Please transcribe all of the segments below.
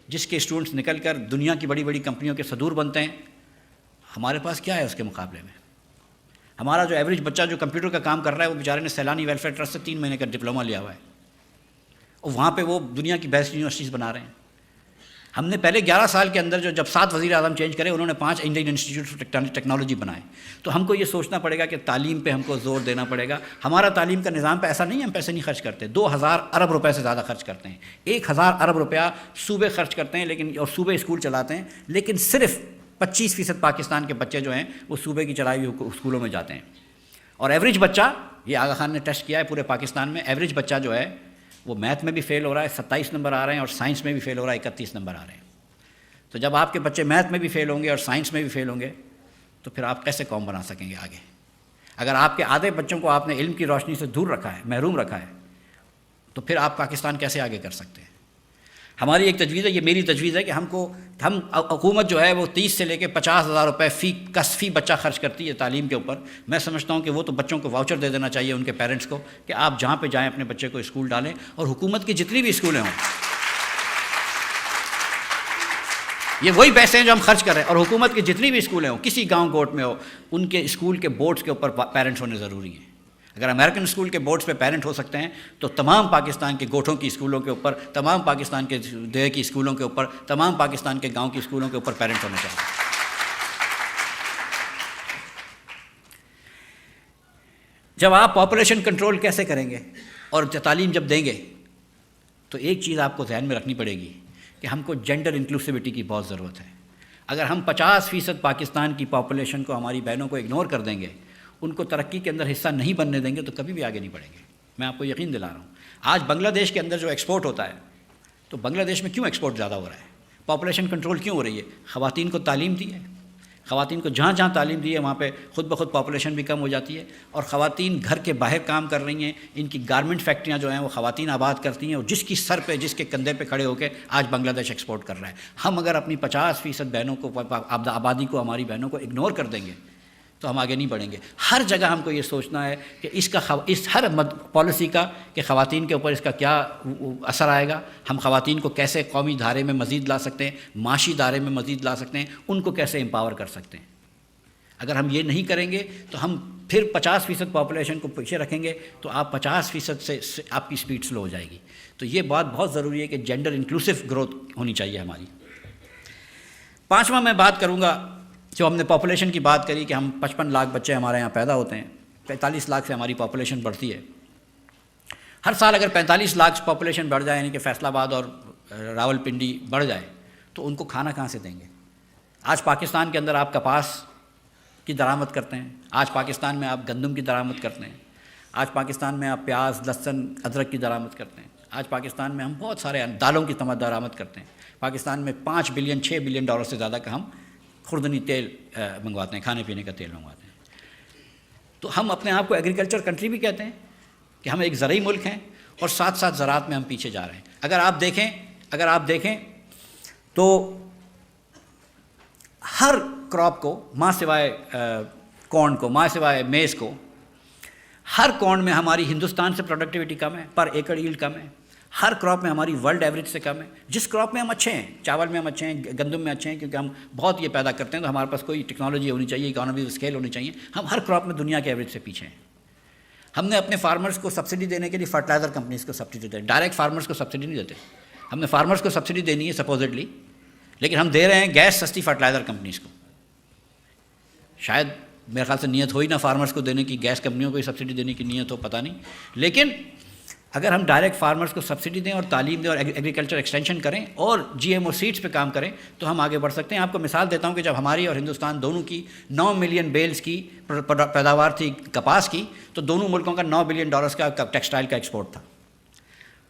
جس کے اسٹوڈنٹس نکل کر دنیا کی بڑی بڑی کمپنیوں کے صدور بنتے ہیں، ہمارے پاس کیا ہے اس کے مقابلے میں؟ ہمارا جو ایوریج بچہ جو کمپیوٹر کا کام کر رہا ہے، وہ بیچارے نے سیلانی ویلفیئر ٹرسٹ سے 3 مہینے کا ڈپلومہ لیا ہوا ہے، اور وہاں پہ وہ دنیا کی بیسٹ یونیورسٹیز بنا رہے ہیں۔ ہم نے پہلے 11 سال کے اندر جب 7 وزیر اعظم چینج کرے، انہوں نے 5 انڈین انسٹیٹیوٹ آف ٹیکنالوجی بنائے۔ تو ہم کو یہ سوچنا پڑے گا کہ تعلیم پہ ہم کو زور دینا پڑے گا۔ ہمارا تعلیم کا نظام پہ ایسا نہیں ہے ہم پیسے نہیں خرچ کرتے، 2000 ارب روپے سے زیادہ خرچ کرتے ہیں، 1000 ارب روپیہ صوبے خرچ کرتے ہیں، لیکن اور صوبے اسکول چلاتے ہیں، لیکن صرف 25% پاکستان کے بچے جو ہیں وہ صوبے کی چلائی ہوئی اسکولوں میں جاتے ہیں۔ اور ایوریج بچہ، یہ آغا خان نے ٹیسٹ کیا ہے پورے پاکستان میں، ایوریج بچہ جو ہے وہ میتھ میں بھی فیل ہو رہا ہے، 27 نمبر آ رہے ہیں، اور سائنس میں بھی فیل ہو رہا ہے، 31 نمبر آ رہے ہیں۔ تو جب آپ کے بچے میتھ میں بھی فیل ہوں گے اور سائنس میں بھی فیل ہوں گے تو پھر آپ کیسے قوم بنا سکیں گے آگے؟ اگر آپ کے آدھے بچوں کو آپ نے علم کی روشنی سے دور رکھا ہے، محروم رکھا ہے، تو پھر آپ پاکستان کیسے آگے کر سکتے ہیں؟ ہماری ایک تجویز ہے، یہ میری تجویز ہے کہ ہم حکومت جو ہے وہ 30 سے لے کے 50,000 روپے فی بچہ خرچ کرتی ہے تعلیم کے اوپر۔ میں سمجھتا ہوں کہ وہ تو بچوں کو واؤچر دے دینا چاہیے ان کے پیرنٹس کو کہ آپ جہاں پہ جائیں اپنے بچے کو اسکول ڈالیں، اور حکومت کی جتنی بھی اسکولیں ہوں، یہ وہی پیسے ہیں جو ہم خرچ کر رہے ہیں، اور حکومت کی جتنی بھی اسکولیں ہوں، کسی گاؤں گوٹ میں ہو، ان کے اسکول کے بورڈز کے اوپر پیرنٹس ہونے ضروری ہیں۔ اگر امریکن اسکول کے بورڈز پہ پیرنٹ ہو سکتے ہیں تو تمام پاکستان کے گوٹھوں کی اسکولوں کے اوپر، تمام پاکستان کے دیہی کی اسکولوں کے اوپر، تمام پاکستان کے گاؤں کی اسکولوں کے اوپر پیرنٹ ہونے چاہیے۔ جب آپ پاپولیشن کنٹرول کیسے کریں گے اور تعلیم جب دیں گے، تو ایک چیز آپ کو ذہن میں رکھنی پڑے گی کہ ہم کو جینڈر انکلوسیوٹی کی بہت ضرورت ہے۔ اگر ہم 50% پاکستان کی پاپولیشن کو، ہماری بہنوں کو اگنور کر دیں گے، ان کو ترقی کے اندر حصہ نہیں بننے دیں گے، تو کبھی بھی آگے نہیں بڑھیں گے۔ میں آپ کو یقین دلا رہا ہوں، آج بنگلہ دیش کے اندر جو ایکسپورٹ ہوتا ہے، تو بنگلہ دیش میں کیوں ایکسپورٹ زیادہ ہو رہا ہے؟ پاپولیشن کنٹرول کیوں ہو رہی ہے؟ خواتین کو تعلیم دی ہے، خواتین کو جہاں جہاں تعلیم دی ہے وہاں پہ خود بخود پاپولیشن بھی کم ہو جاتی ہے، اور خواتین گھر کے باہر کام کر رہی ہیں، ان کی گارمنٹ فیکٹریاں جو ہیں وہ خواتین آباد کرتی ہیں، اور جس کی سر پہ، جس کے کندھے پہ کھڑے ہو کے آج بنگلہ دیش ایکسپورٹ کر رہا ہے۔ ہم اگر اپنی 50% بہنوں کو، آبادی کو، ہماری بہنوں کو اگنور کر دیں گے تو ہم آگے نہیں بڑھیں گے۔ ہر جگہ ہم کو یہ سوچنا ہے کہ اس ہر پالیسی کا کہ خواتین کے اوپر اس کا کیا اثر آئے گا، ہم خواتین کو کیسے قومی دھارے میں مزید لا سکتے ہیں، معاشی دھارے میں مزید لا سکتے ہیں، ان کو کیسے امپاور کر سکتے ہیں۔ اگر ہم یہ نہیں کریں گے تو ہم پھر 50% پاپولیشن کو پیچھے رکھیں گے، تو آپ 50% سے آپ کی سپیڈ سلو ہو جائے گی۔ تو یہ بات بہت ضروری ہے کہ جینڈر انکلوسیو گروتھ ہونی چاہیے ہماری۔ 5واں میں بات کروں گا، جو ہم نے پاپولیشن کی بات کری کہ ہم 55 لاکھ بچے ہمارے یہاں پیدا ہوتے ہیں، 45 لاکھ سے ہماری پاپولیشن بڑھتی ہے۔ ہر سال اگر 45 لاکھ پاپولیشن بڑھ جائے، یعنی کہ فیصل آباد اور راول پنڈی بڑھ جائے، تو ان کو کھانا کہاں سے دیں گے؟ آج پاکستان کے اندر آپ کپاس کی درآمد کرتے ہیں، آج پاکستان میں آپ گندم کی درآمد کرتے ہیں، آج پاکستان میں آپ پیاز، لہسن، ادرک کی درآمد کرتے ہیں، آج پاکستان میں ہم بہت سارے دالوں کی درآمد کرتے ہیں۔ پاکستان میں 5 بلین 6 بلین ڈالر سے زیادہ کا ہم خوردنی تیل منگواتے ہیں، کھانے پینے کا تیل منگواتے ہیں۔ تو ہم اپنے آپ کو ایگریکلچر کنٹری بھی کہتے ہیں کہ ہم ایک زرعی ملک ہیں، اور ساتھ ساتھ زراعت میں ہم پیچھے جا رہے ہیں۔ اگر آپ دیکھیں تو ہر کراپ کو، ماں سوائے کارن کو، ماں سوائے میز کو، ہر کارن میں ہماری ہندوستان سے پروڈکٹیوٹی کم ہے، پر ایکڑ ایلڈ کم ہے، ہر کراپ میں ہماری ورلڈ ایوریج سے کم ہے۔ جس کراپ میں ہم اچھے ہیں، چاول میں ہم اچھے ہیں، گندم میں اچھے ہیں، کیونکہ ہم بہت یہ پیدا کرتے ہیں، تو ہمارے پاس کوئی ٹیکنالوجی ہونی چاہیے، اکانومی اسکیل ہونی چاہیے۔ ہم ہر کراپ میں دنیا کے ایوریج سے پیچھے ہیں۔ ہم نے اپنے فارمرز کو سبسڈی دینے کے لیے فرٹیلائزر کمپنیز کو سبسڈی دیتے ہیں، ڈائریکٹ فارمرز کو سبسڈی نہیں دیتے۔ ہم نے فارمرز کو سبسڈی دینی ہے سپوزڈلی، لیکن ہم دے رہے ہیں گیس سستی فرٹیلائزر کمپنیز کو۔ شاید میرے خیال سے نیت ہوئی نہ فارمرز کو دینے کی، گیس کمپنیوں کو ہی سبسڈی دینے کی نیت ہو، پتہ نہیں۔ لیکن اگر ہم ڈائریکٹ فارمرز کو سبسڈی دیں اور تعلیم دیں اور ایگریکلچر ایکسٹینشن کریں اور جی ایم او سیڈس پہ کام کریں، تو ہم آگے بڑھ سکتے ہیں۔ آپ کو مثال دیتا ہوں کہ جب ہماری اور ہندوستان دونوں کی 9 ملین بیلز کی پیداوار تھی کپاس کی، تو دونوں ملکوں کا $9 بلین کا ٹیکسٹائل کا ایکسپورٹ تھا۔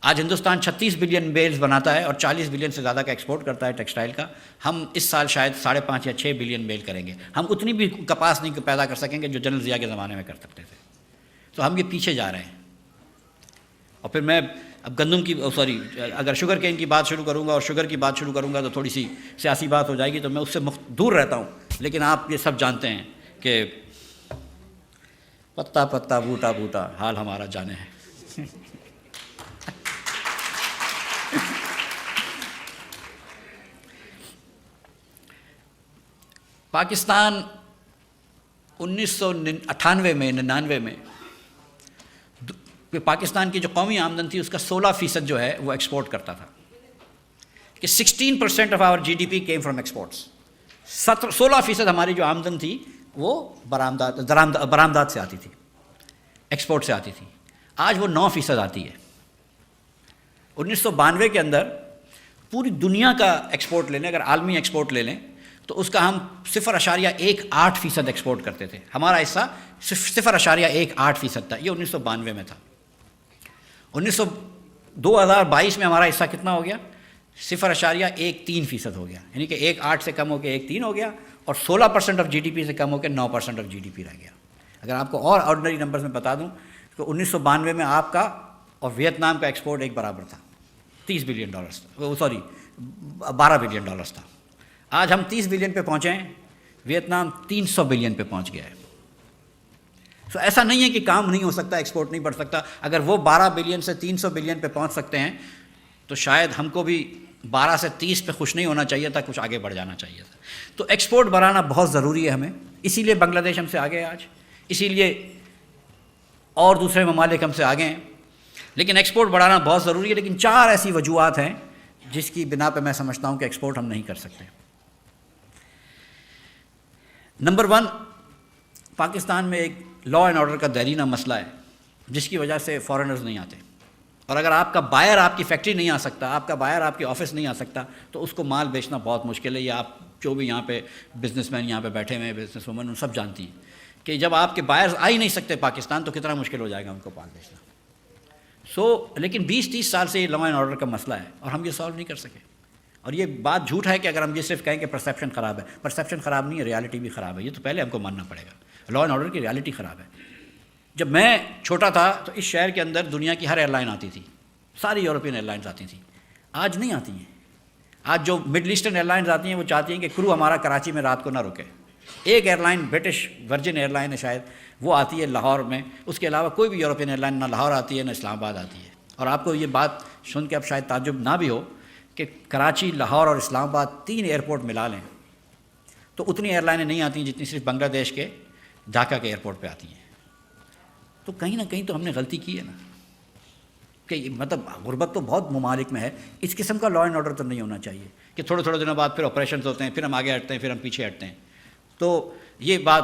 آج ہندوستان 36 بلین بیلز بناتا ہے اور 40 بلین سے زیادہ کا ایکسپورٹ کرتا ہے ٹیکسٹائل کا۔ ہم اس سال شاید 5.5 یا 6 بلین بیل کریں گے۔ ہم اتنی بھی کپاس نہیں پیدا کر سکیں گے جو جنرل ضیاء کے زمانے میں کر سکتے تھے۔ تو ہم یہ پیچھے جا رہے ہیں۔ اور پھر میں اب گندم کی اگر شوگر کین کی بات شروع کروں گا اور شوگر کی بات شروع کروں گا تو تھوڑی سی سیاسی بات ہو جائے گی، تو میں اس سے دور رہتا ہوں۔ لیکن آپ یہ سب جانتے ہیں کہ پتا پتا بوٹا بوٹا حال ہمارا جانے ہے۔ پاکستان 1998 میں 99 میں پاکستان کی جو قومی آمدن تھی اس کا 16% جو ہے وہ ایکسپورٹ کرتا تھا، کہ 16% of our GDP came from exports. 16% ہماری جو آمدن تھی وہ برآمدات سے آتی تھی، ایکسپورٹ سے آتی تھی. آج وہ 9% آتی ہے. 1992 کے اندر پوری دنیا کا ایکسپورٹ لے لیں، اگر عالمی ایکسپورٹ لے لیں تو اس کا ہم 0.18% ایکسپورٹ کرتے تھے. ہمارا حصہ 0.18% تھا. یہ 1992 میں تھا. 2022 میں ہمارا حصہ کتنا ہو گیا؟ 0.13% ہو گیا. یعنی کہ 1.8 سے کم ہو کے 1.3 ہو گیا، اور 16% آف GDP سے کم ہو کے 9% آف GDP رہ گیا. اگر آپ کو اور آرڈنری نمبرز میں بتا دوں تو 1992 میں آپ کا اور ویتنام کا ایکسپورٹ ایک برابر تھا، $30 بلین تھا، 12 بلین ڈالرز تھا. آج ہم 30 بلین پہ پہنچے ہیں، ویتنام 300 بلین پہ پہنچ گیا ہے. سو ایسا نہیں ہے کہ کام نہیں ہو سکتا، ایکسپورٹ نہیں بڑھ سکتا. اگر وہ 12 بلین سے 300 بلین پہ پہنچ سکتے ہیں تو شاید ہم کو بھی 12 سے 30 پہ خوش نہیں ہونا چاہیے تھا، کچھ آگے بڑھ جانا چاہیے تھا. تو ایکسپورٹ بڑھانا بہت ضروری ہے ہمیں. اسی لیے بنگلہ دیش ہم سے آگے ہے آج، اسی لیے اور دوسرے ممالک ہم سے آگے ہیں. لیکن ایکسپورٹ بڑھانا بہت ضروری ہے. لیکن 4 ایسی وجوہات ہیں جس کی بنا پہ میں سمجھتا ہوں کہ ایکسپورٹ ہم نہیں کر سکتے. نمبر 1، پاکستان میں ایک لا اینڈ آرڈر کا دیرینہ مسئلہ ہے جس کی وجہ سے فارنرز نہیں آتے. اور اگر آپ کا بائر آپ کی فیکٹری نہیں آ سکتا، آپ کا بائر آپ کی آفس نہیں آ سکتا، تو اس کو مال بیچنا بہت مشکل ہے. یہ آپ جو بھی یہاں پہ بزنس مین یہاں پہ بیٹھے ہوئے ہیں، بزنس وومن، ان سب جانتی ہیں کہ جب آپ کے بائرز آ ہی نہیں سکتے پاکستان تو کتنا مشکل ہو جائے گا ان کو مال بیچنا. لیکن 20-30 سال سے یہ لا اینڈ آرڈر کا مسئلہ ہے اور ہم یہ سالو نہیں کر سکے. اور یہ بات جھوٹ ہے کہ اگر ہم یہ صرف کہیں کہ پرسیپشن خراب ہے. پرسیپشن خراب نہیں ہے، ریالٹی بھی خراب ہے. یہ تو پہلے ہم کو ماننا پڑے گا. لا اینڈ آرڈر کی ریالٹی خراب ہے. جب میں چھوٹا تھا تو اس شہر کے اندر دنیا کی ہر ایئر لائن آتی تھی، ساری یورپین ایئر لائنز آتی تھیں. آج نہیں آتی ہیں. آج جو مڈل ایسٹرن ایئر لائنز آتی ہیں وہ چاہتی ہیں کہ کرو ہمارا کراچی میں رات کو نہ رکے. ایک airline British Virgin airline ہے شاید، وہ آتی ہے لاہور میں. اس کے علاوہ کوئی بھی یورپین ایئر لائن نہ لاہور آتی ہے نہ اسلام آباد آتی ہے. اور آپ کو یہ بات سن کے اب شاید تعجب نہ بھی ہو کہ کراچی، لاہور اور اسلام آباد 3 ایئرپورٹ ملا لیں تو اتنی ایئر لائنیں نہیں آتی ہیں جتنی صرف بنگلہ دیش کے ڈھاکہ کے ایئرپورٹ پہ آتی ہیں. تو کہیں نہ کہیں تو ہم نے غلطی کی ہے نا، کہ مطلب غربت تو بہت ممالک میں ہے. اس قسم کا لا اینڈ آرڈر تو نہیں ہونا چاہیے کہ تھوڑے تھوڑے دنوں بعد پھر آپریشنز ہوتے ہیں، پھر ہم آگے ہٹتے ہیں، پھر ہم پیچھے ہٹتے ہیں. تو یہ بات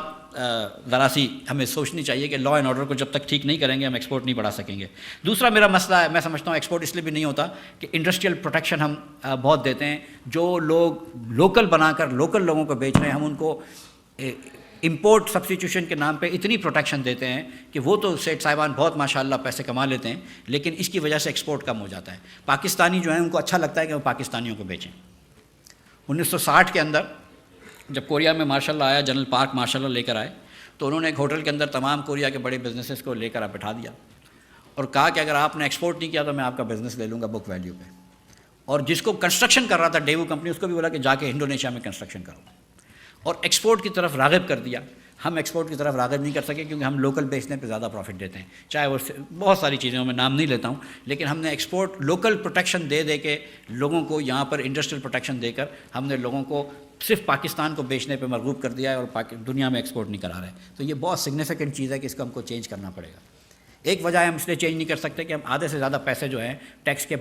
ذرا سی ہمیں سوچنی چاہیے کہ لا اینڈ آرڈر کو جب تک ٹھیک نہیں کریں گے ہم ایکسپورٹ نہیں بڑھا سکیں گے. دوسرا میرا مسئلہ ہے، میں سمجھتا ہوں ایکسپورٹ اس لیے بھی نہیں ہوتا کہ انڈسٹریل پروٹیکشن ہم بہت دیتے ہیں. جو لوگ لوکل بنا کر لوکل لوگوں کو بیچ رہے ہیں، ہم ان کو امپورٹ سبسٹیٹیوشن کے نام پہ اتنی پروٹیکشن دیتے ہیں کہ وہ تو سیٹ صاحبان بہت ماشاءاللہ پیسے کما لیتے ہیں، لیکن اس کی وجہ سے ایکسپورٹ کم ہو جاتا ہے. پاکستانی جو ہیں ان کو اچھا لگتا ہے کہ وہ پاکستانیوں کو بیچیں. 1960 کے اندر جب کوریا میں مارشل اللہ آیا، جنرل پارک مارشل اللہ لے کر آئے، تو انہوں نے ایک ہوٹل کے اندر تمام کوریا کے بڑے بزنسز کو لے کر آپ بٹھا دیا اور کہا کہ اگر آپ نے ایکسپورٹ نہیں کیا تو میں آپ کا بزنس لے لوں گا بک ویلیو پہ. اور جس کو کنسٹرکشن کر رہا تھا ڈیوو کمپنی، اس کو بھی بولا کہ جا کے انڈونیشیا میں کنسٹرکشن کرو، اور ایکسپورٹ کی طرف راغب کر دیا. ہم ایکسپورٹ کی طرف راغب نہیں کر سکے کیونکہ ہم لوکل بیچنے پہ زیادہ پروفٹ دیتے ہیں، چاہے وہ بہت ساری چیزیں میں نام نہیں لیتا ہوں. لیکن ہم نے ایکسپورٹ لوکل پروٹیکشن دے دے کے لوگوں کو یہاں پر انڈسٹریل پروٹیکشن دے کر ہم نے لوگوں کو صرف پاکستان کو بیچنے پہ مرغوب کر دیا ہے اور دنیا میں ایکسپورٹ نہیں کرا رہے. تو یہ بہت سگنیفیکنٹ چیز ہے کہ اس کو ہم کو چینج کرنا پڑے گا. ایک وجہ ہم اس لیے چینج نہیں کر سکتے کہ ہم آدھے سے زیادہ پیسے جو ہیں ٹیکس کے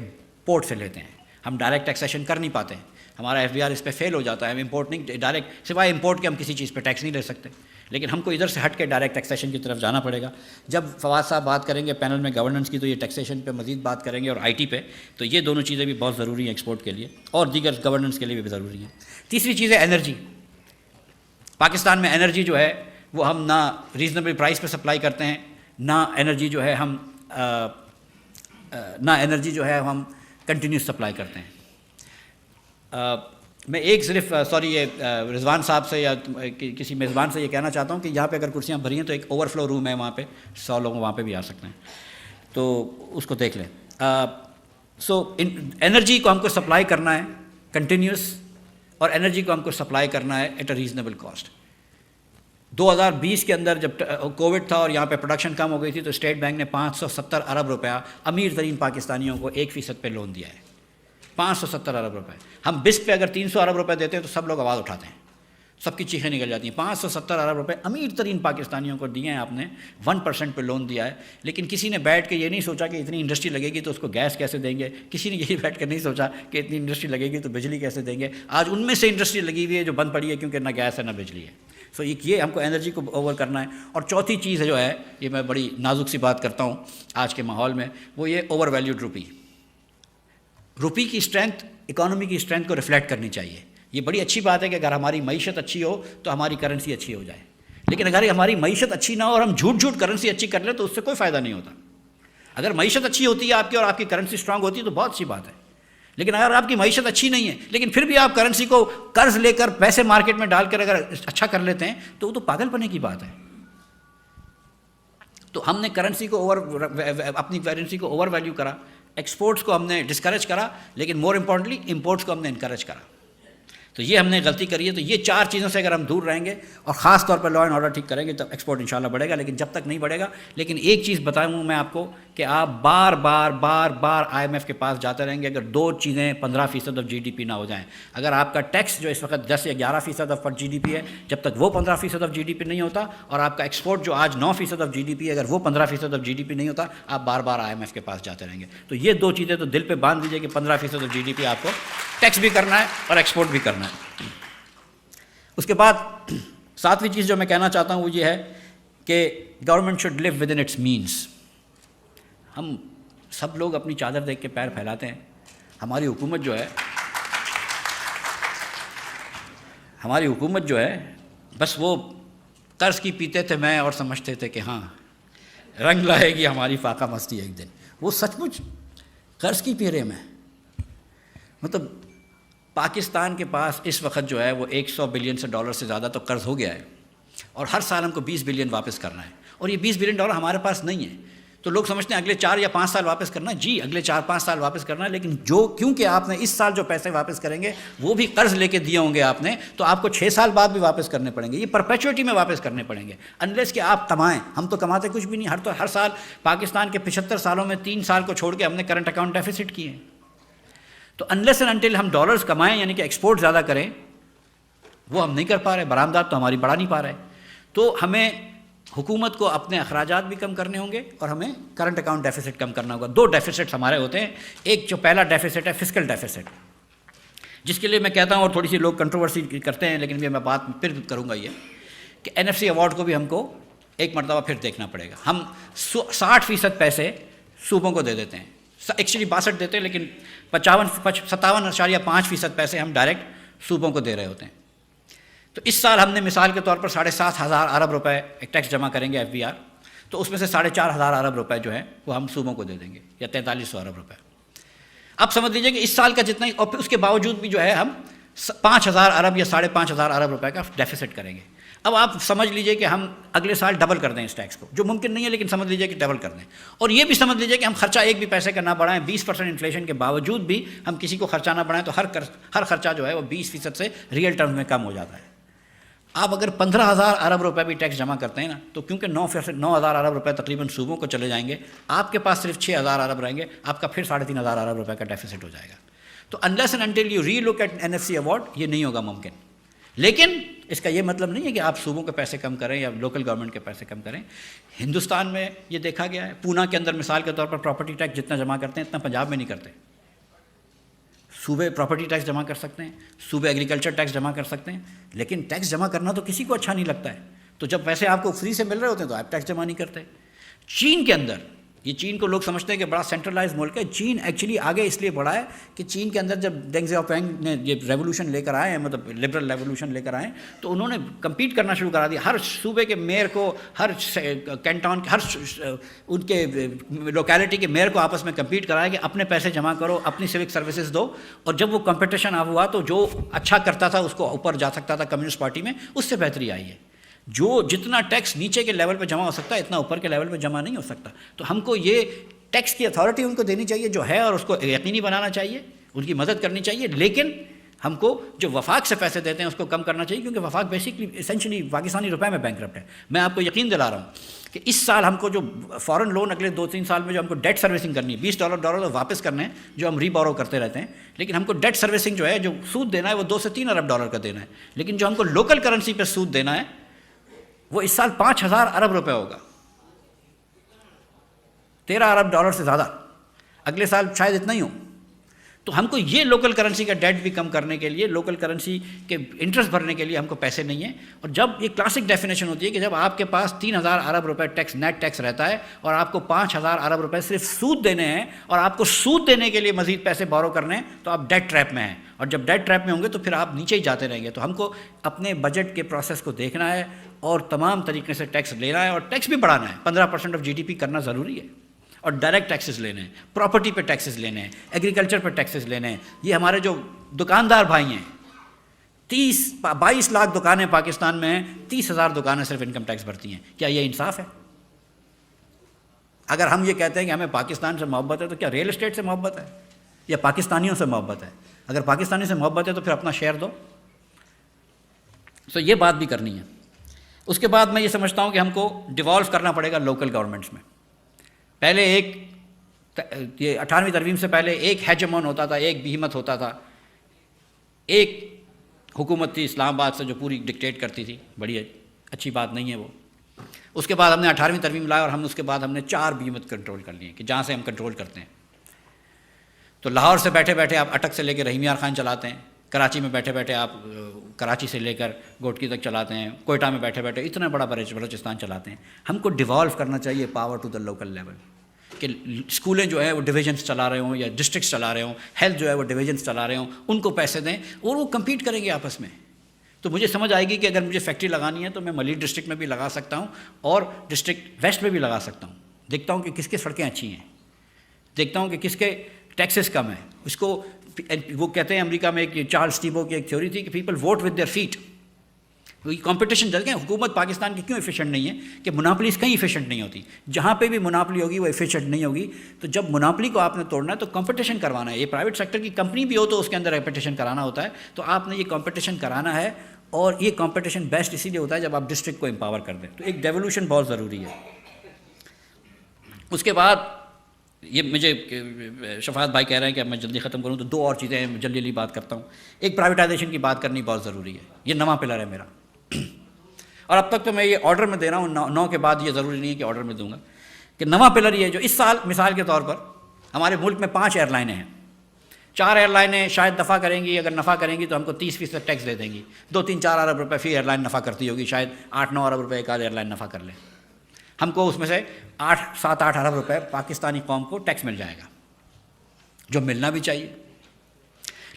پورٹ سے لیتے ہیں. ہم ڈائریکٹ ٹیکسیشن کر نہیں پاتے ہیں، ہمارا FBR اس پہ فیل ہو جاتا ہے. ہم امپورٹ نہیں ڈائریکٹ، سوائے امپورٹ کے ہم کسی چیز پہ ٹیکس نہیں لے سکتے. لیکن ہم کو ادھر سے ہٹ کے ڈائریکٹ ٹیکسیشن کی طرف جانا پڑے گا. جب فواد صاحب بات کریں گے پینل میں گورننس کی تو یہ ٹیکسیشن پہ مزید بات کریں گے اور IT پہ. تو یہ دونوں چیزیں بھی بہت ضروری ہیں ایکسپورٹ کے لیے اور دیگر گورننس کے لیے بھی ضروری ہیں. تیسری چیز ہے انرجی. پاکستان میں انرجی جو ہے وہ ہم نہ ریزنیبل پرائس پہ سپلائی کرتے ہیں، نہ انرجی جو ہے ہم کنٹینیوس سپلائی کرتے ہیں. میں ایک صرف یہ رضوان صاحب سے یا کسی میزبان سے یہ کہنا چاہتا ہوں کہ یہاں پہ اگر کرسیاں بھری ہیں تو ایک اوور فلو روم ہے وہاں پہ، 100 لوگ وہاں پہ بھی آ سکتے ہیں، تو اس کو دیکھ لیں. انرجی کو ہم کو سپلائی کرنا ہے کنٹینیوس، اور انرجی کو ہم کو سپلائی کرنا ہے ایٹ اے ریزنیبل کاسٹ. 2020 کے اندر جب کووڈ تھا اور یہاں پہ پروڈکشن کم ہو گئی تھی تو اسٹیٹ بینک نے 570 ارب روپیہ امیر ترین پاکستانیوں کو 1% پہ لون دیا ہے. 570 ارب روپے. ہم بسک پہ اگر 300 ارب روپے دیتے ہیں تو سب لوگ آواز اٹھاتے ہیں. سب کی چیخیں نکل جاتی ہیں. 570 ارب روپے امیر ترین پاکستانیوں کو دیے ہیں آپ نے, 1% پہ لون دیا ہے. لیکن کسی نے بیٹھ کے یہ نہیں سوچا کہ اتنی انڈسٹری لگے گی تو اس کو گیس کیسے دیں گے, کسی نے یہی بیٹھ کے نہیں سوچا کہ اتنی انڈسٹری لگے گی تو بجلی کیسے دیں گے. آج ان میں سے انڈسٹری لگی ہوئی ہے جو بند پڑی ہے کیونکہ نہ گیس ہے نہ بجلی ہے. سو یہ ہم کو انرجی کو اوور کرنا ہے. اور چوتھی چیز جو ہے, یہ میں بڑی نازک سی بات کرتا ہوں آج کے ماحول میں, وہ یہ اوور ویلیوڈ روپی. روپی کی اسٹرینتھ اکانومی کی اسٹرینتھ کو ریفلیکٹ کرنی چاہیے. یہ بڑی اچھی بات ہے کہ اگر ہماری معیشت اچھی ہو تو ہماری کرنسی اچھی ہو جائے, لیکن اگر ہماری معیشت اچھی نہ ہو اور ہم جھوٹ کرنسی اچھی کر لیں تو اس سے کوئی فائدہ نہیں ہوتا. اگر معیشت اچھی ہوتی ہے آپ کی اور آپ کی کرنسی اسٹرانگ ہوتی ہے تو بہت اچھی بات ہے. لیکن اگر آپ کی معیشت اچھی نہیں ہے لیکن پھر بھی آپ کرنسی کو قرض لے کر پیسے مارکیٹ میں ڈال کر اگر اچھا کر لیتے ہیں تو وہ تو پاگل پنے کی بات ہے. تو ہم نے کرنسی کو اپنی کرنسی کو اوور ویلیو کرا, ایکسپورٹس کو ہم نے ڈسکریج کرا, لیکن مور امپورٹنٹلی امپورٹس کو ہم نے انکریج کرا. تو یہ ہم نے غلطی کری ہے. تو یہ 4 چیزوں سے اگر ہم دور رہیں گے اور خاص طور پر لا اینڈ آرڈر ٹھیک کریں گے تو ایکسپورٹ انشاءاللہ بڑھے گا. لیکن جب تک نہیں بڑھے گا, لیکن ایک چیز بتاؤں میں آپ کو کہ آپ بار بار IMF کے پاس جاتے رہیں گے اگر 2 چیزیں 15% آف GDP نہ ہو جائیں. اگر آپ کا ٹیکس جو اس وقت 10 یا 11% آف GDP ہے, جب تک وہ 15% آف GDP نہیں ہوتا, اور آپ کا ایکسپورٹ جو آج 9% آف GDP ہے اگر وہ 15% آف GDP نہیں ہوتا, آپ بار IMF کے پاس جاتے رہیں گے. تو یہ 2 چیزیں تو دل پہ باندھ دیجیے کہ 15% آف GDP آپ کو ٹیکس بھی کرنا ہے اور ایکسپورٹ بھی کرنا ہے. اس کے بعد 7ویں چیز جو میں کہنا چاہتا ہوں وہ یہ ہے کہ government should live with in its means. ہم سب لوگ اپنی چادر دیکھ کے پیر پھیلاتے ہیں. ہماری حکومت جو ہے بس وہ قرض کی پیتے تھے میں اور سمجھتے تھے کہ ہاں رنگ لائے گی ہماری فاقہ مستی ایک دن. وہ سچ مچ قرض کی پی رہے میں. مطلب پاکستان کے پاس اس وقت جو ہے وہ $100 بلین سے زیادہ تو قرض ہو گیا ہے, اور ہر سال ہم کو $20 بلین واپس کرنا ہے, اور یہ $20 بلین ہمارے پاس نہیں ہے. تو لوگ سمجھتے ہیں اگلے 4 یا 5 سال واپس کرنا ہے. جی اگلے 4-5 سال واپس کرنا ہے, لیکن کیونکہ آپ نے اس سال جو پیسے واپس کریں گے وہ بھی قرض لے کے دیے ہوں گے آپ نے, تو آپ کو 6 سال بعد بھی واپس کرنے پڑیں گے. یہ پرپیچوٹی میں واپس کرنے پڑیں گے انلیس کہ آپ کمائیں. ہم تو کماتے کچھ بھی نہیں. ہر سال پاکستان کے 75 سالوں میں 3 سال کو چھوڑ کے ہم نے کرنٹ اکاؤنٹ ڈیفیسٹ کیے ہیں. تو انلیس اینڈ انٹل ہم ڈالرز کمائیں, یعنی کہ ایکسپورٹ زیادہ کریں, وہ ہم نہیں کر پا رہے. برآمدات تو ہماری بڑھا نہیں پا رہے. تو ہمیں حکومت کو اپنے اخراجات بھی کم کرنے ہوں گے اور ہمیں کرنٹ اکاؤنٹ ڈیفیسٹ کم کرنا ہوگا. 2 ڈیفیسٹس ہمارے ہوتے ہیں. ایک جو پہلا ڈیفیسٹ ہے فسکل ڈیفیسٹ, جس کے لیے میں کہتا ہوں, اور تھوڑی سی لوگ کنٹروورسی کرتے ہیں لیکن میں بات پھر کروں گا, یہ کہ NFC ایوارڈ کو بھی ہم کو ایک مرتبہ پھر دیکھنا پڑے گا. ہم 60% پیسے صوبوں کو دے دیتے ہیں, ایکچولی 62 دیتے ہیں, لیکن 57.5% پیسے ہم ڈائریکٹ صوبوں کو دے رہے ہوتے ہیں. تو اس سال ہم نے مثال کے طور پر 7,500 ارب روپے ایک ٹیکس جمع کریں گے FBR, تو اس میں سے 4,500 ارب روپے جو ہے وہ ہم صوبوں کو دے دیں گے, یا 4300 ارب روپے. اب سمجھ لیجیے کہ اس سال کا جتنا ہی, اور پھر اس کے باوجود بھی جو ہے ہم 5,000 ارب یا 5,500 ارب روپے کا ڈیفیسٹ کریں گے. اب آپ سمجھ لیجئے کہ ہم اگلے سال ڈبل کر دیں اس ٹیکس کو, جو ممکن نہیں ہے لیکن سمجھ لیجئے کہ ڈبل کر دیں. اور یہ بھی سمجھ لیجئے کہ ہم خرچہ ایک بھی پیسے کا نہ بڑھائیں. 20% انفلیشن کے باوجود بھی ہم کسی کو خرچہ نہ بڑھائیں, تو ہر خرچہ جو ہے وہ 20% سے ریئل ٹرمز میں کم ہو جاتا ہے. آپ اگر 15,000 ارب روپے بھی ٹیکس جمع کرتے ہیں نا, تو کیونکہ 9,000 ارب روپے تقریباً صوبوں کو چلے جائیں گے, آپ کے پاس صرف 6,000 ارب رہیں گے, آپ کا پھر 3,500 ارب روپے کا ڈیفیسٹ ہو جائے گا. تو unless and until you relook at NFC award, یہ نہیں ہوگا ممکن. لیکن اس کا یہ مطلب نہیں ہے کہ آپ صوبوں کے پیسے کم کریں یا لوکل گورنمنٹ کے پیسے کم کریں. ہندوستان میں یہ دیکھا گیا ہے, پونا کے اندر مثال کے طور پر پراپرٹی ٹیکس جتنا جمع کرتے ہیں اتنا پنجاب میں نہیں کرتے. صوبے پراپرٹی ٹیکس جمع کر سکتے ہیں, صوبے ایگریکلچر ٹیکس جمع کر سکتے ہیں, لیکن ٹیکس جمع کرنا تو کسی کو اچھا نہیں لگتا ہے. تو جب پیسے آپ کو فری سے مل رہے ہوتے ہیں تو آپ ٹیکس جمع نہیں کرتے. چین کے اندر, یہ چین کو لوگ سمجھتے ہیں کہ بڑا سینٹرلائز ملک ہے. چین ایکچولی آگے اس لیے بڑھا ہے کہ چین کے اندر جب ڈینگ زیاؤپینگ نے یہ ریولوشن لے کر آئے ہیں, مطلب لبرل ریولوشن لے کر آئے, تو انہوں نے کمپیٹ کرنا شروع کرا دیا. ہر صوبے کے میئر کو, ہر کینٹون, ہر ان کے لوکیلٹی کے میئر کو آپس میں کمپیٹ کرایا کہ اپنے پیسے جمع کرو, اپنی سیوک سروسز دو. اور جب وہ کمپٹیشن اب ہوا تو جو اچھا کرتا تھا اس کو اوپر جا سکتا تھا کمیونسٹ پارٹی میں, اس سے بہتری آئی ہے. جو جتنا ٹیکس نیچے کے لیول پہ جمع ہو سکتا ہے اتنا اوپر کے لیول پہ جمع نہیں ہو سکتا. تو ہم کو یہ ٹیکس کی اتھارٹی ان کو دینی چاہیے جو ہے, اور اس کو یقینی بنانا چاہیے, ان کی مدد کرنی چاہیے. لیکن ہم کو جو وفاق سے پیسے دیتے ہیں اس کو کم کرنا چاہیے، کیونکہ وفاق بیسکلی اسینشلی پاکستانی روپے میں بینکرپٹ ہے۔ میں آپ کو یقین دلا رہا ہوں کہ اس سال ہم کو جو فورن لون اگلے 2-3 سال میں جو ہم کو ڈیٹ سروسنگ کرنی ہے، $20 تو واپس کرنے ہیں جو ہم ری بورو کرتے رہتے ہیں، لیکن ہم کو ڈیٹ سروسنگ جو ہے، جو سود دینا ہے وہ $2 سے $3 ارب کا دینا ہے، لیکن جو ہم کو لوکل کرنسی پہ سود دینا ہے وہ اس سال 5,000 ارب روپے ہوگا، $13 ارب سے زیادہ، اگلے سال شاید اتنا ہی ہو۔ تو ہم کو یہ لوکل کرنسی کا ڈیٹ بھی کم کرنے کے لیے، لوکل کرنسی کے انٹرسٹ بھرنے کے لیے ہم کو پیسے نہیں ہیں۔ اور جب یہ کلاسک ڈیفینیشن ہوتی ہے کہ جب آپ کے پاس 3,000 ارب روپے ٹیکس، نیٹ ٹیکس رہتا ہے اور آپ کو 5,000 ارب روپے صرف سود دینے ہیں اور آپ کو سود دینے کے لیے مزید پیسے بورو کرنے ہیں، تو آپ ڈیٹ ٹریپ میں ہیں، اور جب ڈیٹ ٹریپ میں ہوں گے تو پھر آپ نیچے ہی جاتے رہیں گے۔ تو ہم کو اپنے بجٹ کے پروسیس کو دیکھنا ہے اور تمام طریقے سے ٹیکس لینا ہے، اور ٹیکس بھی بڑھانا ہے، 15% آف GDP کرنا ضروری ہے، اور ڈائریکٹ ٹیکسز لینے ہیں، پراپرٹی پہ ٹیکسز لینے ہیں، ایگریکلچر پہ ٹیکسز لینے ہیں۔ یہ ہمارے جو دکاندار بھائی ہیں، 22 لاکھ دکانیں پاکستان میں ہیں، 30,000 دکانیں صرف انکم ٹیکس بھرتی ہیں۔ کیا یہ انصاف ہے؟ اگر ہم یہ کہتے ہیں کہ ہمیں پاکستان سے محبت ہے تو کیا ریئل اسٹیٹ سے محبت ہے یا پاکستانیوں سے محبت ہے؟ اگر پاکستانی سے محبت ہے تو پھر اپنا شیئر دو۔ تو یہ بات بھی کرنی ہے۔ اس کے بعد میں یہ سمجھتا ہوں کہ ہم کو ڈیوالو کرنا پڑے گا لوکل گورنمنٹس میں۔ پہلے یہ 18ویں ترمیم سے پہلے ایک ہیجمون ہوتا تھا، ایک بیہمت ہوتا تھا، ایک حکومت تھی اسلام آباد سے جو پوری ڈکٹیٹ کرتی تھی، بڑی اچھی بات نہیں ہے وہ۔ اس کے بعد ہم نے 18ویں ترمیم لایا اور اس کے بعد ہم نے 4 بیہمت کنٹرول کر لیے کہ جہاں سے ہم کنٹرول کرتے ہیں۔ تو لاہور سے بیٹھے بیٹھے آپ اٹک سے لے کے رحیم یار خان چلاتے ہیں، کراچی میں بیٹھے بیٹھے آپ کراچی سے لے کر گوٹکی تک چلاتے ہیں، کوئٹہ میں بیٹھے بیٹھے اتنا بڑا بلوچستان چلاتے ہیں۔ ہم کو ڈیوالو کرنا چاہیے power to the local level, کہ اسکولیں جو ہیں وہ ڈویژنس چلا رہے ہوں یا ڈسٹرکٹس چلا رہے ہوں، ہیلتھ جو ہے وہ ڈویژنس چلا رہے ہوں، ان کو پیسے دیں اور وہ کمپیٹ کریں گے آپس میں۔ تو مجھے سمجھ آئے گی کہ اگر مجھے فیکٹری لگانی ہے تو میں ملیٹ ڈسٹرکٹ میں بھی لگا سکتا ہوں اور ڈسٹرکٹ ویسٹ میں بھی لگا سکتا ہوں۔ دیکھتا ہوں کہ کس کی سڑکیں اچھی ہیں، دیکھتا ہوں کہ کس کے ٹیکسز کم ہیں۔ اس کو وہ کہتے ہیں امریکہ میں ایک چارلس ٹیبو کی ایک تھیوری تھی کہ people vote with their feet. Competition چل گیا۔ حکومت پاکستان کی کیوں ایفیشینٹ نہیں ہے کہ مناپلیز کہیں ایفیشینٹ نہیں ہوتی، جہاں پہ بھی مناپلی ہوگی وہ ایفیشینٹ نہیں ہوگی۔ تو جب مناپلی کو آپ نے توڑنا ہے تو کمپٹیشن کروانا ہے۔ یہ پرائیویٹ سیکٹر کی کمپنی بھی ہو تو اس کے اندر کمپٹیشن کرانا ہوتا ہے، تو آپ نے یہ کمپٹیشن کرانا ہے، اور یہ کمپٹیشن بیسٹ اسی لیے ہوتا ہے جب آپ ڈسٹرکٹ کو امپاور کر دیں۔ تو ایک ڈیولوشن بہت ضروری ہے۔ اس کے بعد یہ مجھے شفاعت بھائی کہہ رہے ہیں کہ اب میں جلدی ختم کروں، تو 2 اور چیزیں ہیں، میں جلدی بات کرتا ہوں۔ ایک پرائیویٹائزیشن کی بات کرنی بہت ضروری ہے، یہ نواں پلر ہے میرا، اور اب تک تو میں یہ آرڈر میں دے رہا ہوں، 9 کے بعد یہ ضروری نہیں ہے کہ آرڈر میں دوں گا، کہ نواں پلر یہ ہے جو اس سال مثال کے طور پر ہمارے ملک میں 5 ایئر لائنیں ہیں، 4 ایئر لائنیں شاید نفع کریں گی، اگر نفع کریں گی تو ہم کو 30% ٹیکس دے دیں گی، 2-3-4 ارب روپے فی ایئر لائن نفع کرتی ہوگی، شاید 8-9 ارب روپے ایک آدھ ایئر لائن نفع کر لے، ہم کو اس میں سے 7-8 ارب روپے پاکستانی قوم کو ٹیکس مل جائے گا، جو ملنا بھی چاہیے۔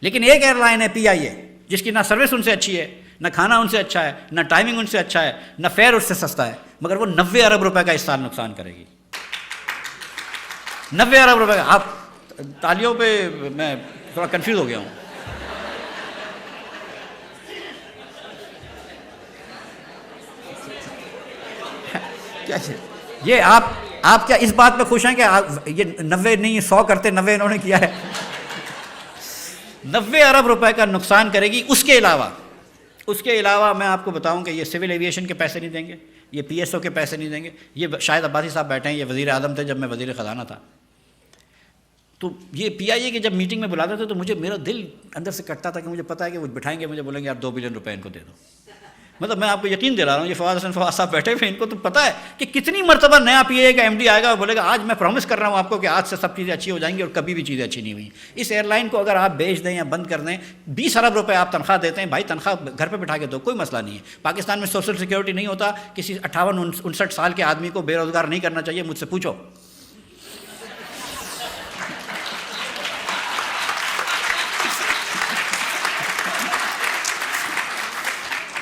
لیکن ایک ایئر لائن ہے PIA، جس کی نہ سروس ان سے اچھی ہے، نہ کھانا ان سے اچھا ہے، نہ ٹائمنگ ان سے اچھا ہے، نہ فیئر اس سے سستا ہے، مگر وہ 90 ارب روپے کا اس سال نقصان کرے گی۔ 90 ارب روپے کا۔ آپ تالیوں پہ میں تھوڑا کنفیوز ہو گیا ہوں۔ یہ آپ کیا اس بات پہ خوش ہیں کہ یہ 90 نہیں 100 کرتے، 90 انہوں نے کیا ہے؟ 90 ارب روپے کا نقصان کرے گی۔ اس کے علاوہ میں آپ کو بتاؤں کہ یہ سول ایویشن کے پیسے نہیں دیں گے، یہ PSO کے پیسے نہیں دیں گے۔ یہ شاید عباسی صاحب بیٹھے ہیں، یہ وزیر اعظم تھے جب میں وزیر خزانہ تھا، تو یہ PIA کی جب میٹنگ میں بلاتے تھے تو میرا دل اندر سے کٹتا تھا کہ مجھے پتا ہے کہ وہ بٹھائیں گے، مجھے بولیں گے یار 2 بلین روپے ان کو دے دو۔ مطلب میں آپ کو یقین دلا رہا ہوں، یہ فواد حسن فواد صاحب بیٹھے ہوئے، ان کو تو پتہ ہے کہ کتنی مرتبہ نیا PIA کا MD آئے گا اور بولے گا آج میں پرومس کر رہا ہوں آپ کو کہ آج سے سب چیزیں اچھی ہو جائیں گی، اور کبھی بھی چیزیں اچھی نہیں ہوئی۔ اس ایئر لائن کو اگر آپ بیچ دیں یا بند کر دیں، 20 ارب روپے آپ تنخواہ دیتے ہیں، بھائی تنخواہ گھر پہ بٹھا کے دو، کوئی مسئلہ نہیں ہے۔ پاکستان میں سوشل سیکورٹی نہیں ہوتا، کسی 58-59 سال کے آدمی کو بے روزگار نہیں کرنا چاہیے، مجھ سے پوچھو۔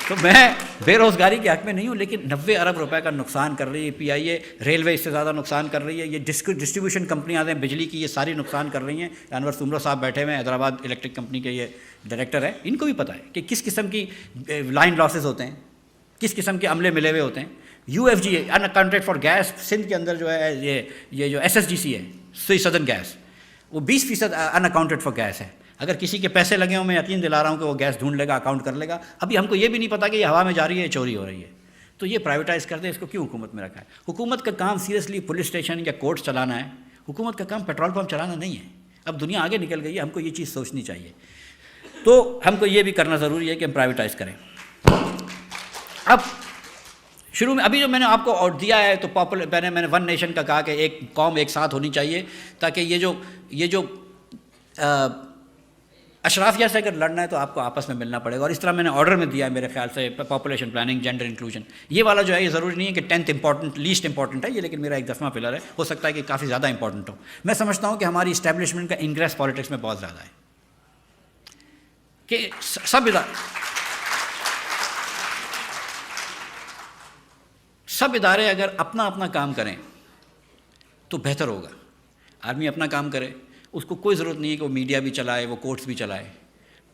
تو میں بے روزگاری کے حق میں نہیں ہوں، لیکن 90 ارب روپے کا نقصان کر رہی ہے PIA، ریلوے اس سے زیادہ نقصان کر رہی ہے، یہ ڈسٹریبیوشن کمپنیاں ہیں بجلی کی، یہ ساری نقصان کر رہی ہیں۔ انور سمرو صاحب بیٹھے ہوئے ہیں، حیدرآباد الیکٹرک کمپنی کے یہ ڈائریکٹر ہیں، ان کو بھی پتہ ہے کہ کس قسم کی لائن لاسز ہوتے ہیں، کس قسم کے عملے ملے ہوئے ہوتے ہیں۔ UFG unaccounted for gas, Sindh کے اندر جو ہے یہ جو SSGC ہے، سدرن گیس، وہ 20% ان اکاؤنٹڈ فار گیس ہے۔ اگر کسی کے پیسے لگے ہوں میں یقین دلا رہا ہوں کہ وہ گیس ڈھونڈ لے گا، اکاؤنٹ کر لے گا. ابھی ہم کو یہ بھی نہیں پتا کہ یہ ہوا میں جا رہی ہے، چوری ہو رہی ہے. تو یہ پرائیویٹائز کر دیں، اس کو کیوں حکومت میں رکھا ہے؟ حکومت کا کام سیریسلی پولیس اسٹیشن یا کورٹ چلانا ہے، حکومت کا کام پیٹرول پمپ چلانا نہیں ہے. اب دنیا آگے نکل گئی ہے، ہم کو یہ چیز سوچنی چاہیے. تو ہم کو یہ بھی کرنا ضروری ہے کہ ہم پرائیویٹائز کریں. اب شروع میں ابھی جو میں نے آپ کو دیا ہے تو میں نے ون نیشن کا کہا کہ ایک قوم ایک ساتھ ہونی چاہیے، تاکہ یہ جو اشرافیہ سے اگر لڑنا ہے تو آپ کو آپس میں ملنا پڑے گا. اور اس طرح میں نے آرڈر میں دیا ہے میرے خیال سے پاپولیشن پلاننگ، جینڈر انکلوژن. یہ والا جو ہے یہ ضروری نہیں ہے کہ 10th امپورٹنٹ لیسٹ امپورٹنٹ ہے یہ، لیکن میرا ایک 10واں پلر ہے. ہو سکتا ہے کہ کافی زیادہ امپورٹنٹ ہو. میں سمجھتا ہوں کہ ہماری اسٹیبلشمنٹ کا انگریس پالیٹکس میں بہت زیادہ ہے کہ سب ادارے اگر اپنا اپنا کام کریں تو بہتر ہوگا. آرمی اپنا کام کرے، اس کو کوئی ضرورت نہیں ہے کہ وہ میڈیا بھی چلائے، وہ کورٹس بھی چلائے.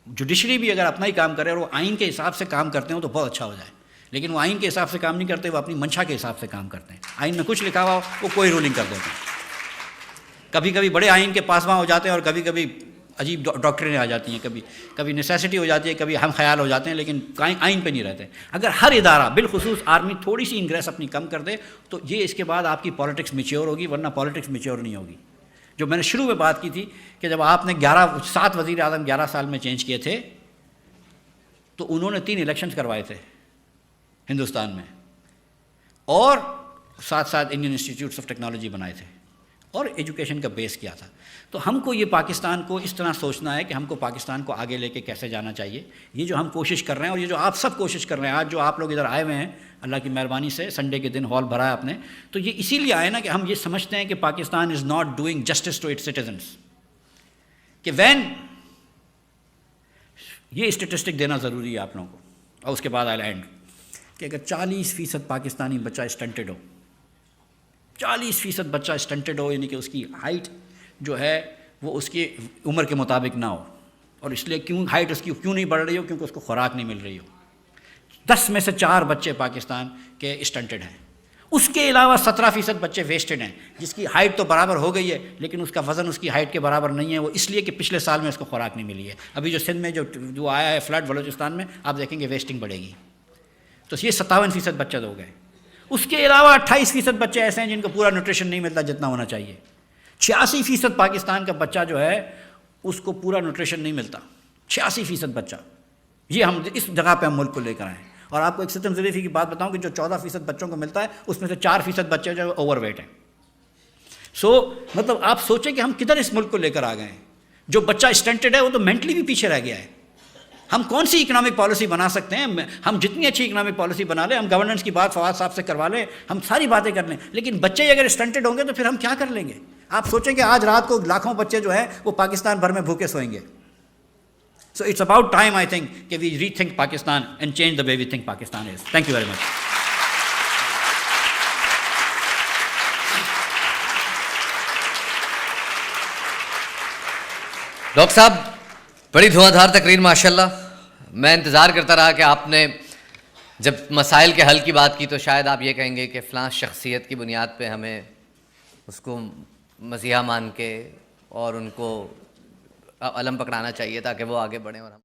جوڈیشری بھی اگر اپنا ہی کام کرے اور وہ آئین کے حساب سے کام کرتے ہوں تو بہت اچھا ہو جائے. لیکن وہ آئین کے حساب سے کام نہیں کرتے، وہ اپنی منشا کے حساب سے کام کرتے ہیں. آئین میں کچھ لکھا ہوا وہ کوئی رولنگ کر دیتے ہیں. کبھی کبھی بڑے آئین کے پاسباں ہو جاتے ہیں اور کبھی کبھی عجیب ڈاکٹریں آ جاتی ہیں، کبھی نیسیسٹی ہو جاتی ہے، کبھی ہم خیال ہو جاتے ہیں، لیکن آئین پہ نہیں رہتے. اگر ہر ادارہ بالخصوص آرمی تھوڑی سی انگریس اپنی کم کر دے تو یہ اس کے بعد آپ کی پالیٹکس میچیور ہوگی، ورنہ پالیٹکس میچیور نہیں ہوگی. جو میں نے شروع میں بات کی تھی کہ جب آپ نے 7 وزیر اعظم 11 سال میں چینج کیے تھے تو انہوں نے 3 الیکشنز کروائے تھے ہندوستان میں، اور ساتھ ساتھ انڈین انسٹیٹیوٹس آف ٹیکنالوجی بنائے تھے اور ایجوکیشن کا بیس کیا تھا. تو ہم کو یہ پاکستان کو اس طرح سوچنا ہے کہ ہم کو پاکستان کو آگے لے کے کیسے جانا چاہیے. یہ جو ہم کوشش کر رہے ہیں اور یہ جو آپ سب کوشش کر رہے ہیں، آج جو آپ لوگ ادھر آئے ہوئے ہیں اللہ کی مہربانی سے، سنڈے کے دن ہال بھرا ہے آپ نے، تو یہ اسی لیے آئے نا کہ ہم یہ سمجھتے ہیں کہ Pakistan is not doing justice to its citizens. کہ یہ اسٹیٹسٹک دینا ضروری ہے آپ لوگوں کو. اور اس کے بعد آئی اینڈ کہ اگر 40% پاکستانی بچہ اسٹنٹڈ ہو، 40% بچہ اسٹنٹڈ ہو، یعنی کہ اس کی ہائٹ جو ہے وہ اس کی عمر کے مطابق نہ ہو. اور اس لیے ہائٹ اس کی کیوں نہیں بڑھ رہی ہو؟ کیونکہ اس کو خوراک نہیں مل رہی ہو. 10 میں سے 4 بچے پاکستان کے اسٹنٹڈ ہیں. اس کے علاوہ 17% بچے ویسٹڈ ہیں، جس کی ہائٹ تو برابر ہو گئی ہے لیکن اس کا وزن اس کی ہائٹ کے برابر نہیں ہے. وہ اس لیے کہ پچھلے سال میں اس کو خوراک نہیں ملی ہے. ابھی جو سندھ میں جو آیا ہے فلڈ بلوچستان میں، آپ دیکھیں گے ویسٹنگ بڑھے گی. تو یہ 57% بچے ہو گئے. اس کے علاوہ 28% بچے ایسے ہیں جن کو پورا نیوٹریشن نہیں ملتا جتنا ہونا چاہیے. 86% پاکستان کا بچہ جو ہے اس کو پورا نیوٹریشن نہیں ملتا. 86% بچہ. یہ ہم اس جگہ پہ ہم ملک کو لے کر آئے. اور آپ کو ایک ستم ظریفی کی بات بتاؤں کہ جو 14% بچوں کو ملتا ہے اس میں سے 4% بچے جو اوور ویٹ ہیں. مطلب آپ سوچیں کہ ہم کدھر اس ملک کو لے کر آ گئے ہیں. جو بچہ اسٹنٹڈ ہے وہ تو مینٹلی بھی پیچھے رہ گیا ہے. ہم کون سی اکنامک پالیسی بنا سکتے ہیں؟ ہم جتنی اچھی اکنامک پالیسی بنا لیں، ہم گورننس کی بات فواد صاحب سے کروا لیں، ہم ساری باتیں کر لیں، لیکن بچے اگر اسٹنٹڈ ہوں گے تو پھر ہم کیا کر لیں گے؟ آپ سوچیں کہ آج رات کو لاکھوں بچے جو ہیں وہ پاکستان بھر میں بھوکے سوئیں گے. So it's about time, I think, that we rethink Pakistan and change the way we think Pakistan is. Thank you very much. Doctor صاحب، بڑی دھواں دھار تقریر ماشاءاللہ. میں انتظار کرتا رہا کہ آپ نے جب مسائل کے حل کی بات کی تو شاید آپ یہ کہیں گے کہ فلاں شخصیت کی بنیاد پہ ہمیں اس کو مسیحا مان کے اور ان کو علم پکڑانا چاہیے تاکہ وہ آگے بڑھیں اور ہم